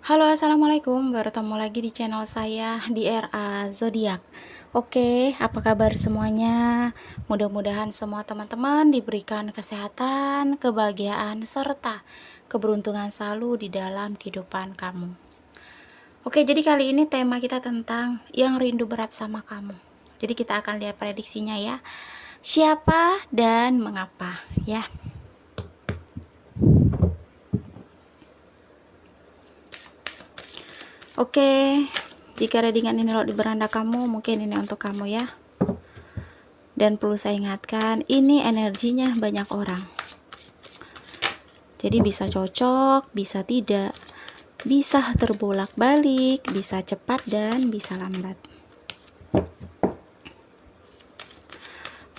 Halo, assalamualaikum. Bertemu lagi di channel saya di RA Zodiak. Oke, apa kabar semuanya? Mudah-mudahan semua teman-teman diberikan kesehatan, kebahagiaan, serta keberuntungan selalu di dalam kehidupan kamu. Oke, jadi kali ini tema kita tentang yang rindu berat sama kamu. Jadi kita akan lihat prediksinya ya. Siapa dan mengapa ya. Oke, jika readingan ini lo di beranda kamu, mungkin ini untuk kamu ya. Dan perlu saya ingatkan, ini energinya banyak orang. Jadi bisa cocok, bisa tidak, bisa terbolak-balik, bisa cepat dan bisa lambat.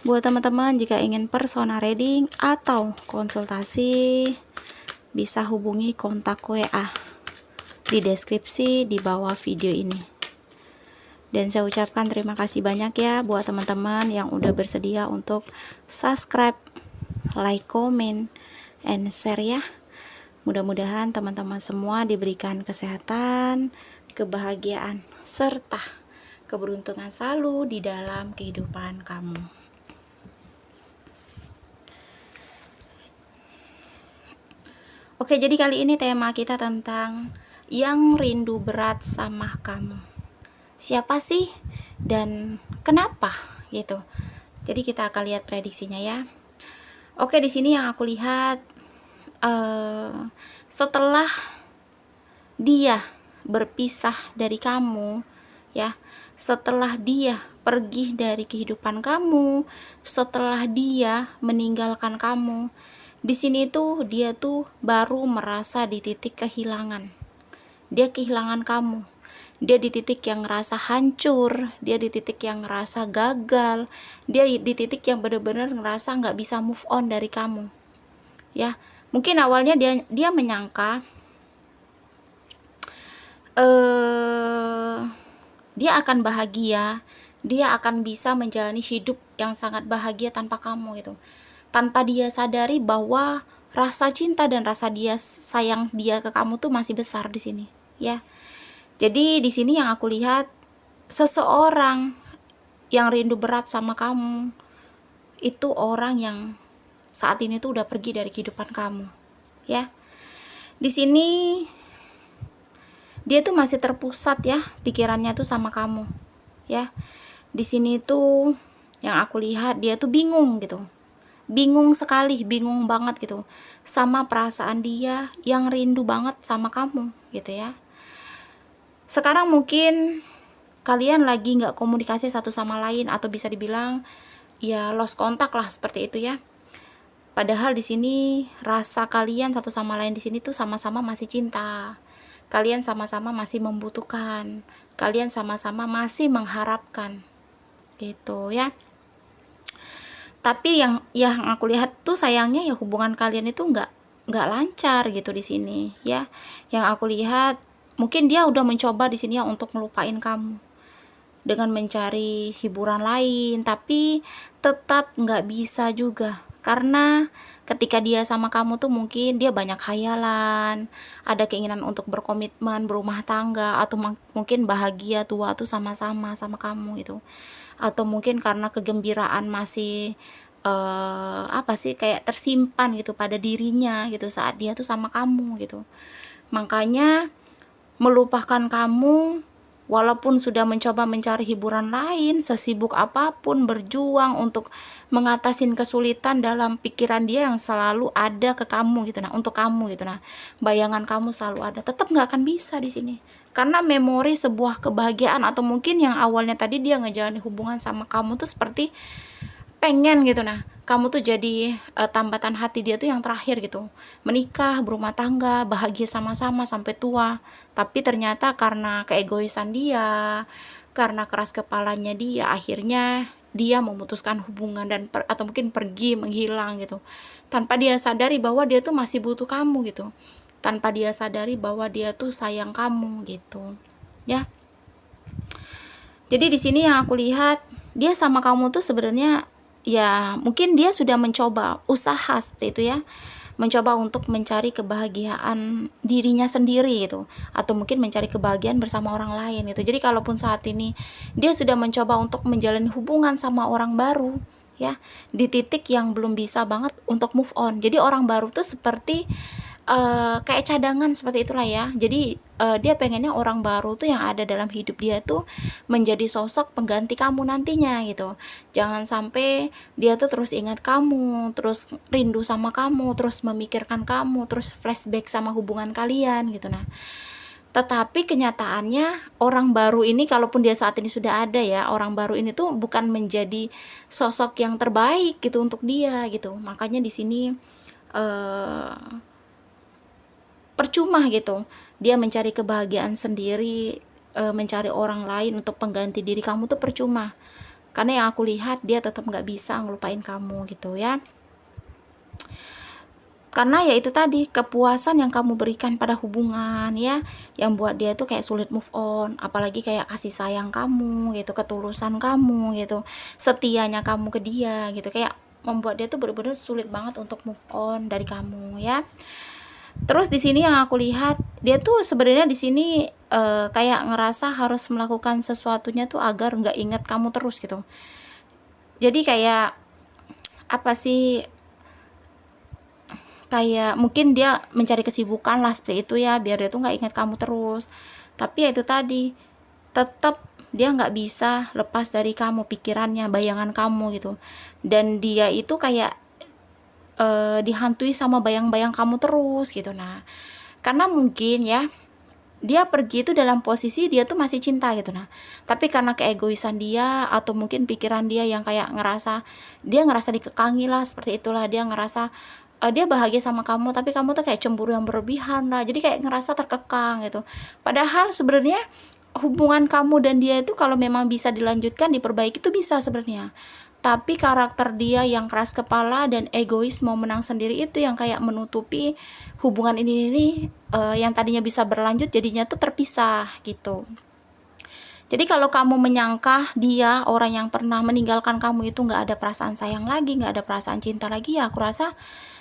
Buat teman-teman jika ingin personal reading atau konsultasi, bisa hubungi kontak WA di deskripsi di bawah video ini. Dan saya ucapkan terima kasih banyak ya buat teman-teman yang udah bersedia untuk subscribe, like, comment, and share ya. Mudah-mudahan teman-teman semua diberikan kesehatan, kebahagiaan, serta keberuntungan selalu di dalam kehidupan kamu. Oke, jadi kali ini tema kita tentang yang rindu berat sama kamu. Siapa sih dan kenapa gitu. Jadi kita akan lihat prediksinya ya. Oke, di sini yang aku lihat setelah dia berpisah dari kamu ya, setelah dia pergi dari kehidupan kamu, setelah dia meninggalkan kamu, di sini tuh dia tuh baru merasa di titik kehilangan. Dia kehilangan kamu. Dia di titik yang ngerasa hancur, dia di titik yang ngerasa gagal, dia di titik yang benar-benar ngerasa nggak bisa move on dari kamu. Ya, mungkin awalnya dia menyangka dia akan bahagia, dia akan bisa menjalani hidup yang sangat bahagia tanpa kamu gitu. Tanpa dia sadari bahwa rasa cinta dan rasa dia sayang dia ke kamu tuh masih besar di sini, ya. Jadi di sini yang aku lihat seseorang yang rindu berat sama kamu itu orang yang saat ini tuh udah pergi dari kehidupan kamu, ya. Di sini dia tuh masih terpusat ya pikirannya tuh sama kamu, ya. Di sini tuh yang aku lihat dia tuh bingung gitu. Bingung sekali, bingung banget gitu sama perasaan dia yang rindu banget sama kamu gitu ya. Sekarang mungkin kalian lagi nggak komunikasi satu sama lain atau bisa dibilang ya lost kontak lah seperti itu ya. Padahal di sini rasa kalian satu sama lain di sini tuh sama-sama masih cinta. Kalian sama-sama masih membutuhkan. Kalian sama-sama masih mengharapkan. Gitu ya. Tapi yang aku lihat tuh sayangnya ya hubungan kalian itu nggak lancar gitu di sini ya. Yang aku lihat mungkin dia udah mencoba di sini ya untuk melupain kamu dengan mencari hiburan lain, tapi tetap nggak bisa juga karena ketika dia sama kamu tuh mungkin dia banyak khayalan, ada keinginan untuk berkomitmen, berumah tangga, atau mungkin bahagia tua tuh sama-sama sama kamu itu. Atau mungkin karena kegembiraan masih apa sih kayak tersimpan gitu pada dirinya gitu saat dia tuh sama kamu gitu. Makanya melupakan kamu walaupun sudah mencoba mencari hiburan lain, sesibuk apapun berjuang untuk mengatasin kesulitan dalam pikiran dia yang selalu ada ke kamu gitu, nah untuk kamu gitu, nah bayangan kamu selalu ada, tetap nggak akan bisa di sini karena memori sebuah kebahagiaan atau mungkin yang awalnya tadi dia ngejalanin hubungan sama kamu tuh seperti pengen gitu, nah kamu tuh jadi tambatan hati dia tuh yang terakhir gitu, menikah, berumah tangga, bahagia sama-sama sampai tua. Tapi ternyata karena keegoisan dia, karena keras kepalanya dia, akhirnya dia memutuskan hubungan dan atau mungkin pergi menghilang gitu, tanpa dia sadari bahwa dia tuh masih butuh kamu gitu, tanpa dia sadari bahwa dia tuh sayang kamu gitu ya. Jadi di sini yang aku lihat dia sama kamu tuh sebenarnya ya mungkin dia sudah mencoba usaha seperti itu ya, mencoba untuk mencari kebahagiaan dirinya sendiri gitu, atau mungkin mencari kebahagiaan bersama orang lain gitu. Jadi kalaupun saat ini dia sudah mencoba untuk menjalin hubungan sama orang baru, ya, di titik yang belum bisa banget untuk move on. Jadi orang baru tuh seperti kayak cadangan seperti itulah ya. Jadi dia pengennya orang baru tuh yang ada dalam hidup dia tuh menjadi sosok pengganti kamu nantinya gitu. Jangan sampai dia tuh terus ingat kamu, terus rindu sama kamu, terus memikirkan kamu, terus flashback sama hubungan kalian gitu. Nah, tetapi kenyataannya orang baru ini, kalaupun dia saat ini sudah ada ya, orang baru ini tuh bukan menjadi sosok yang terbaik gitu untuk dia gitu. Makanya di sini percuma gitu dia mencari kebahagiaan sendiri, mencari orang lain untuk pengganti diri kamu tuh percuma, karena yang aku lihat dia tetap nggak bisa ngelupain kamu gitu ya. Karena ya itu tadi, kepuasan yang kamu berikan pada hubungan ya, yang buat dia tuh kayak sulit move on. Apalagi kayak kasih sayang kamu gitu, ketulusan kamu gitu, setianya kamu ke dia gitu, kayak membuat dia tuh bener-bener sulit banget untuk move on dari kamu ya. Terus di sini yang aku lihat, dia tuh sebenarnya di sini kayak ngerasa harus melakukan sesuatunya tuh agar nggak inget kamu terus gitu. Jadi kayak apa sih, kayak mungkin dia mencari kesibukan lah seperti itu ya, biar dia tuh nggak ingat kamu terus. Tapi ya itu tadi, tetap dia nggak bisa lepas dari kamu, pikirannya, bayangan kamu gitu. Dan dia itu kayak dihantui sama bayang-bayang kamu terus gitu. Nah, karena mungkin ya dia pergi itu dalam posisi dia tuh masih cinta gitu. Nah, tapi karena keegoisan dia atau mungkin pikiran dia yang kayak dia ngerasa dikekangi lah, seperti itulah, dia ngerasa dia bahagia sama kamu tapi kamu tuh kayak cemburu yang berlebihan lah, jadi kayak ngerasa terkekang gitu. Padahal sebenarnya hubungan kamu dan dia itu kalau memang bisa dilanjutkan, diperbaiki itu bisa sebenarnya. Tapi karakter dia yang keras kepala dan egois, mau menang sendiri, itu yang kayak menutupi hubungan ini yang tadinya bisa berlanjut jadinya tuh terpisah gitu. Jadi kalau kamu menyangka dia orang yang pernah meninggalkan kamu itu nggak ada perasaan sayang lagi, nggak ada perasaan cinta lagi, ya aku rasa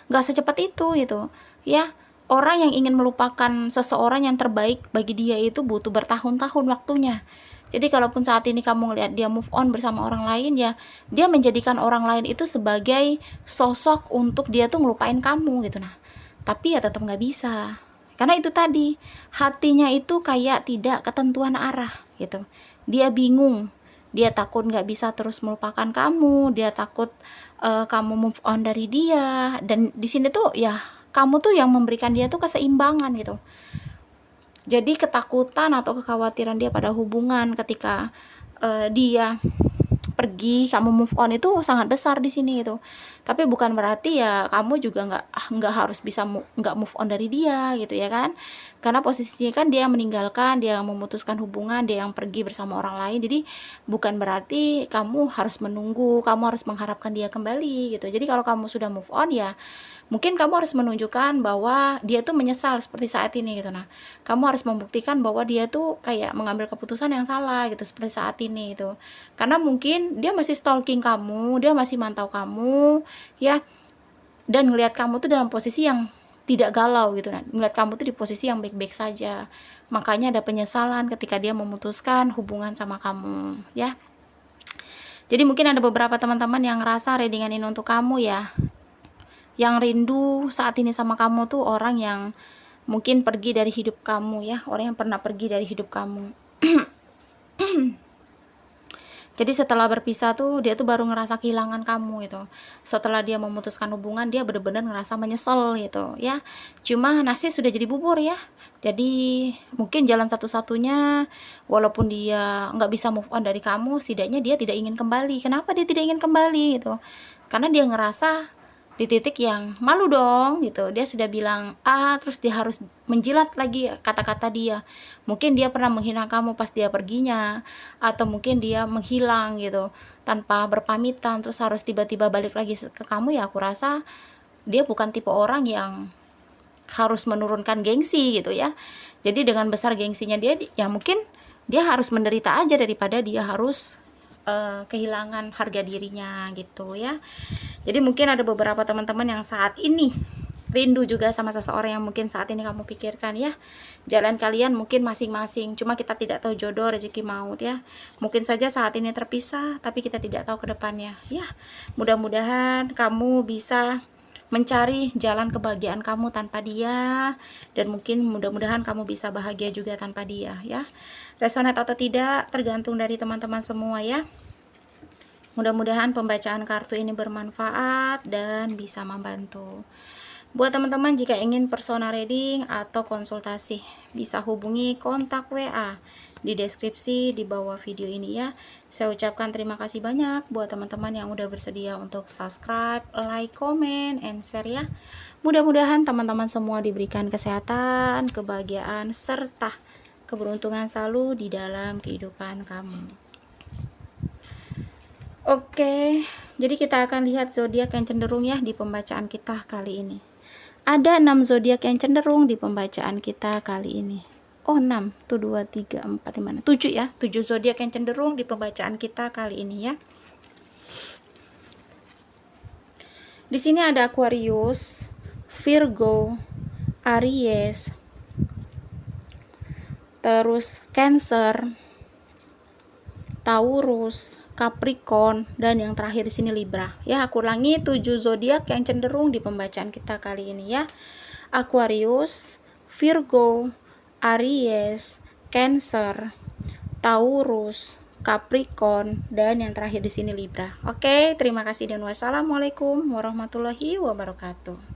nggak secepat itu gitu ya. Orang yang ingin melupakan seseorang yang terbaik bagi dia itu butuh bertahun-tahun waktunya. Jadi kalaupun saat ini kamu ngelihat dia move on bersama orang lain, ya dia menjadikan orang lain itu sebagai sosok untuk dia tuh ngelupain kamu gitu. Nah, tapi ya tetap nggak bisa, karena itu tadi, hatinya itu kayak tidak ketentuan arah gitu. Dia bingung, dia takut nggak bisa terus melupakan kamu, dia takut kamu move on dari dia. Dan di sini tuh ya kamu tuh yang memberikan dia tuh keseimbangan gitu. Jadi ketakutan atau kekhawatiran dia pada hubungan ketika dia pergi, kamu move on, itu sangat besar di sini gitu. Tapi bukan berarti ya kamu juga nggak harus bisa nggak move on dari dia gitu ya kan. Karena posisinya kan dia meninggalkan, dia memutuskan hubungan, dia yang pergi bersama orang lain. Jadi bukan berarti kamu harus menunggu, kamu harus mengharapkan dia kembali gitu. Jadi kalau kamu sudah move on, ya mungkin kamu harus menunjukkan bahwa dia tuh menyesal seperti saat ini gitu. Nah, kamu harus membuktikan bahwa dia tuh kayak mengambil keputusan yang salah gitu seperti saat ini itu. Karena mungkin dia masih stalking kamu, dia masih mantau kamu ya, dan ngelihat kamu tuh dalam posisi yang tidak galau gitu. Nah, ngelihat kamu tuh di posisi yang baik-baik saja. Makanya ada penyesalan ketika dia memutuskan hubungan sama kamu ya. Jadi mungkin ada beberapa teman-teman yang ngerasa readingan ini untuk kamu ya. Yang rindu saat ini sama kamu tuh orang yang mungkin pergi dari hidup kamu ya, orang yang pernah pergi dari hidup kamu. Jadi setelah berpisah tuh dia tuh baru ngerasa kehilangan kamu gitu. Setelah dia memutuskan hubungan, dia benar-benar ngerasa menyesal gitu ya. Cuma nasi sudah jadi bubur ya. Jadi mungkin jalan satu-satunya, walaupun dia nggak bisa move on dari kamu, setidaknya dia tidak ingin kembali. Kenapa dia tidak ingin kembali gitu? Karena dia ngerasa di titik yang malu dong gitu. Dia sudah bilang A, terus dia harus menjilat lagi kata-kata dia. Mungkin dia pernah menghina kamu pas dia perginya, atau mungkin dia menghilang gitu tanpa berpamitan, terus harus tiba-tiba balik lagi ke kamu. Ya aku rasa dia bukan tipe orang yang harus menurunkan gengsi gitu ya. Jadi dengan besar gengsinya dia, ya mungkin dia harus menderita aja daripada dia harus kehilangan harga dirinya gitu ya. Jadi mungkin ada beberapa teman-teman yang saat ini rindu juga sama seseorang yang mungkin saat ini kamu pikirkan ya. Jalan kalian mungkin masing-masing, cuma kita tidak tahu jodoh, rezeki, maut ya. Mungkin saja saat ini terpisah, tapi kita tidak tahu ke depannya ya. Mudah-mudahan kamu bisa mencari jalan kebahagiaan kamu tanpa dia, dan mungkin mudah-mudahan kamu bisa bahagia juga tanpa dia ya. Resonate atau tidak tergantung dari teman-teman semua ya. Mudah-mudahan pembacaan kartu ini bermanfaat dan bisa membantu. Buat teman-teman, jika ingin personal reading atau konsultasi, bisa hubungi kontak WA di deskripsi di bawah video ini ya. Saya ucapkan terima kasih banyak buat teman-teman yang udah bersedia untuk subscribe, like, comment, and share ya. Mudah-mudahan teman-teman semua diberikan kesehatan, kebahagiaan, serta keberuntungan selalu di dalam kehidupan kamu. Oke, jadi kita akan lihat zodiak yang cenderung ya di pembacaan kita kali ini. Ada 6 zodiak yang cenderung di pembacaan kita kali ini. Oh, 6. Tuh 2 3 4 di mana? 7 ya. 7 zodiak yang cenderung di pembacaan kita kali ini ya. Di sini ada Aquarius, Virgo, Aries, terus Cancer, Taurus, Capricorn, dan yang terakhir di sini Libra. Ya, aku ulangi 7 zodiak yang cenderung di pembacaan kita kali ini ya. Aquarius, Virgo, Aries, Cancer, Taurus, Capricorn, dan yang terakhir di sini Libra. Oke, terima kasih dan wassalamualaikum warahmatullahi wabarakatuh.